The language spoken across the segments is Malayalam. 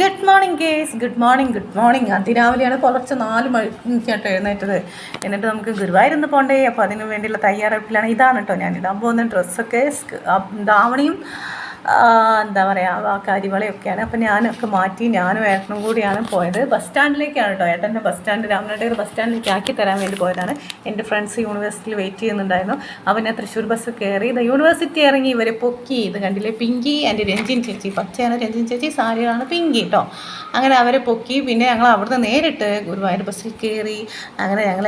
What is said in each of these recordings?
Good morning guys, good morning, good morning. അതിരാവിലെയാണ് പുലർച്ചെ 4 മണിക്കാട്ടോ എഴുന്നേറ്റത്. എന്നിട്ട് നമുക്ക് ഗുരുവായൂരൊന്ന് പോകണ്ടേ, അപ്പോൾ അതിന് വേണ്ടിയുള്ള തയ്യാറെടുപ്പിലാണ്. ഇതാണ് കേട്ടോ ഞാൻ ഇടാൻ പോകുന്ന ഡ്രസ്സൊക്കെ, ധാവണിയും എന്താ പറയുക കരിവളയൊക്കെയാണ്. അപ്പോൾ ഞാനൊക്കെ മാറ്റി ഞാനും ഏട്ടനും കൂടിയാണ് പോയത്. ബസ് സ്റ്റാൻഡിലേക്കാണ് കേട്ടോ. ഏട്ടൻ്റെ ബസ് സ്റ്റാൻഡ് രാമനാട്ടുകര ബസ് സ്റ്റാൻഡിലേക്ക് ആക്കി തരാൻ വേണ്ടി പോയതാണ്. എൻ്റെ ഫ്രണ്ട്സ് യൂണിവേഴ്സിറ്റിയിൽ വെയിറ്റ് ചെയ്യുന്നുണ്ടായിരുന്നു. അപ്പോൾ ഞാൻ തൃശ്ശൂർ ബസ് കയറി യൂണിവേഴ്സിറ്റി ഇറങ്ങി ഇവരെ പൊക്കി. ഇത് കണ്ടില്ലേ, പിങ്കി എൻ്റെ രഞ്ജിൻ ചേച്ചി, പച്ചയാണ് രഞ്ജിൻ ചേച്ചി, സാരിയാണ് പിങ്കി കേട്ടോ. അങ്ങനെ അവരെ പൊക്കി. പിന്നെ ഞങ്ങൾ അവിടുന്ന് നേരിട്ട് ഗുരുവായൂർ ബസ്സിൽ കയറി. അങ്ങനെ ഞങ്ങൾ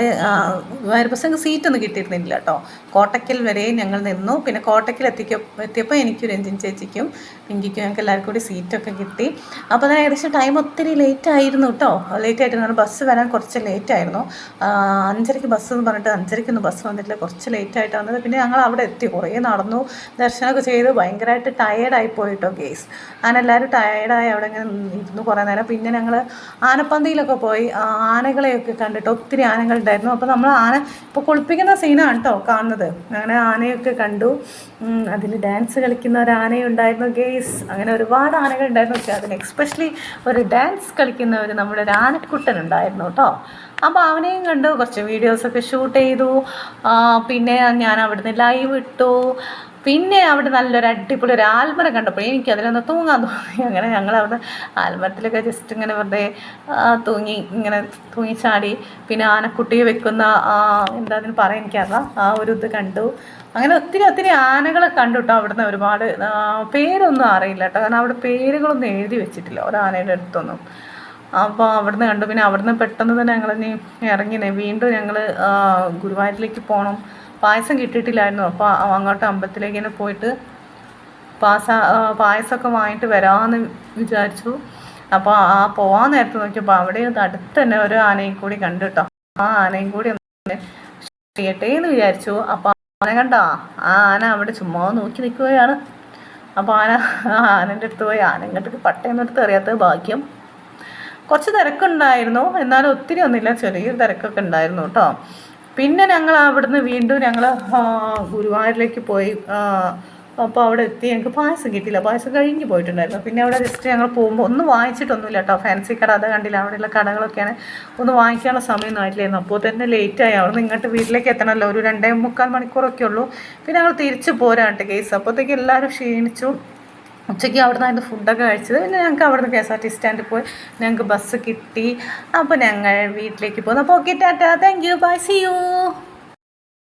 ഗുരുവായൂർ ബസ് ഞങ്ങൾക്ക് സീറ്റൊന്നും കിട്ടിയിരുന്നില്ല കേട്ടോ. കോട്ടയ്ക്കൽ വരെ ഞങ്ങൾ നിന്നു. പിന്നെ കോട്ടയ്ക്കൽ എത്തിയപ്പോൾ എനിക്ക് രഞ്ജിൻ ചേച്ചിക്കും പിങ്കിക്കും ഞങ്ങൾക്ക് എല്ലാവർക്കും കൂടി സീറ്റൊക്കെ കിട്ടി. അപ്പോൾ തന്നെ ഏകദേശം ടൈം ഒത്തിരി ലേറ്റ് ആയിരുന്നു കേട്ടോ. ലേറ്റ് ആയിട്ട് ബസ് വരാൻ കുറച്ച് ലേറ്റ് ആയിരുന്നു. 5:30 ബസ് എന്ന് പറഞ്ഞിട്ട് 5:30 ബസ് വന്നിട്ടില്ല, കുറച്ച് ലേറ്റ് ആയിട്ട് വന്നത്. പിന്നെ ഞങ്ങൾ അവിടെ എത്തി, കുറേ നടന്നു, ദർശനമൊക്കെ ചെയ്ത് ഭയങ്കരമായിട്ട് ടയേർഡായി പോയിട്ടോ ഗേസ്. അങ്ങനെ എല്ലാവരും ടയേർഡായി അവിടെ ഇങ്ങനെ ഇരുന്നു കുറേ നേരം. പിന്നെ ഞങ്ങൾ ആനപ്പന്തിയിലൊക്കെ പോയി, ആനകളെയൊക്കെ കണ്ടിട്ട് ഒത്തിരി ആനകളുണ്ടായിരുന്നു. അപ്പോൾ നമ്മൾ ആന ഇപ്പോൾ കുളിപ്പിക്കുന്ന സീനാണ് കേട്ടോ കാണുന്നത്. അങ്ങനെ ആനയൊക്കെ കണ്ടു. അതിൽ ഡാൻസ് കളിക്കുന്ന ഒരു ആനയുണ്ടായിരുന്നു ഗേസ്. അങ്ങനെ ഒരുപാട് ആനകൾ ഉണ്ടായിരുന്നു. പക്ഷേ അതിന് എക്സ്പെഷ്യലി ഒരു ഡാൻസ് കളിക്കുന്ന നമ്മുടെ ഒരു ആനക്കുട്ടൻ ഉണ്ടായിരുന്നു കേട്ടോ. അപ്പോൾ അവനെയും കണ്ടു, കുറച്ച് വീഡിയോസൊക്കെ ഷൂട്ട് ചെയ്തു. പിന്നെ ഞാൻ അവിടുന്ന് ലൈവ് ഇട്ടു. പിന്നെ അവിടെ നല്ലൊരു അടിപൊളി ഒരു ആൽമരം കണ്ടപ്പോൾ എനിക്ക് അതിലൊന്ന് തൂങ്ങാൻ തോന്നി. അങ്ങനെ ഞങ്ങൾ അവിടെ ആൽമരത്തിലൊക്കെ ജസ്റ്റ് ഇങ്ങനെ വെറുതെ തൂങ്ങിച്ചാടി. പിന്നെ ആനക്കുട്ടിയെ വെക്കുന്ന എന്താ അതിന് പറയാൻ എനിക്കറിയില്ല, ആ ഒരു ഇത് കണ്ടു. അങ്ങനെ ഒത്തിരി ആനകളെ കണ്ടു കേട്ടോ. അവിടുന്ന് ഒരുപാട് പേരൊന്നും അറിയില്ല കേട്ടോ, കാരണം അവിടെ പേരുകളൊന്നും എഴുതി വെച്ചിട്ടില്ല ഒരു ആനയുടെ അടുത്തൊന്നും. അപ്പോൾ അവിടുന്ന് കണ്ടു. പിന്നെ അവിടുന്ന് പെട്ടെന്ന് തന്നെ ഞങ്ങളിനി ഇറങ്ങിനെ. വീണ്ടും ഞങ്ങൾ ഗുരുവായൂരിലേക്ക് പോകണം. പായസം കിട്ടിയിട്ടില്ലായിരുന്നു. അപ്പോൾ അങ്ങോട്ട് അമ്പലത്തിലേക്ക് തന്നെ പോയിട്ട് പായസമൊക്കെ വാങ്ങിയിട്ട് വരാമെന്ന് വിചാരിച്ചു. അപ്പോൾ പോകാൻ നേരത്തെ നോക്കിയപ്പോൾ അവിടെ അടുത്ത് തന്നെ ഒരു ആനയും കൂടി കണ്ടു കേട്ടോ. ആ ആനയും കൂടി ഒന്ന് ചെയ്യട്ടെ എന്ന് വിചാരിച്ചു. അപ്പോൾ ആന കണ്ടോ, ആ ആന അവിടെ ചുമ്മാ നോക്കി നിൽക്കുകയാണ്. അപ്പോൾ ആനൻ്റെ അടുത്ത് പോയി. ആന ഇങ്ങോട്ട് പട്ടയെന്നെടുത്ത് അറിയാത്തത് ഭാഗ്യം. കുറച്ച് തിരക്കുണ്ടായിരുന്നു, എന്നാലും ഒത്തിരി ഒന്നുമില്ല, ചെറിയൊരു തിരക്കൊക്കെ ഉണ്ടായിരുന്നു കേട്ടോ. പിന്നെ ഞങ്ങൾ അവിടുന്ന് വീണ്ടും ഞങ്ങൾ ഗുരുവായൂരിലേക്ക് പോയി. അപ്പോൾ അവിടെ എത്തി. ഞങ്ങൾക്ക് പായസം കിട്ടിയില്ല, പായസം കഴിഞ്ഞ് പോയിട്ടുണ്ടായിരുന്നു. പിന്നെ അവിടെ ജസ്റ്റ് ഞങ്ങൾ പോകുമ്പോൾ ഒന്നും വാങ്ങിച്ചിട്ടൊന്നുമില്ല കേട്ടോ. ഫാൻസി കട അത് കണ്ടില്ല, അവിടെയുള്ള കടകളൊക്കെയാണ്. ഒന്നും വാങ്ങിക്കാനുള്ള സമയമൊന്നും ആയിട്ടില്ലായിരുന്നു. അപ്പോൾ തന്നെ ലേറ്റായി. അവിടെ നിന്ന് ഇങ്ങോട്ട് വീട്ടിലേക്ക് എത്തണമല്ലോ, ഒരു 2.25 മണിക്കൂറൊക്കെ ഉള്ളൂ. പിന്നെ ഞങ്ങൾ തിരിച്ച് പോരാണ്ട് കേസ്. അപ്പോഴത്തേക്ക് എല്ലാവരും ക്ഷീണിച്ചു. ഉച്ചയ്ക്ക് അവിടെ നിന്നായിരുന്നു ഫുഡൊക്കെ കഴിച്ചത്. പിന്നെ ഞങ്ങൾക്ക് അവിടെ നിന്ന് KSRTC സ്റ്റാൻഡിൽ പോയി ഞങ്ങൾക്ക് ബസ് കിട്ടി. അപ്പോൾ ഞങ്ങൾ വീട്ടിലേക്ക് പോകുന്നു. അപ്പോൾ okay, tata, thank you, bye, see U.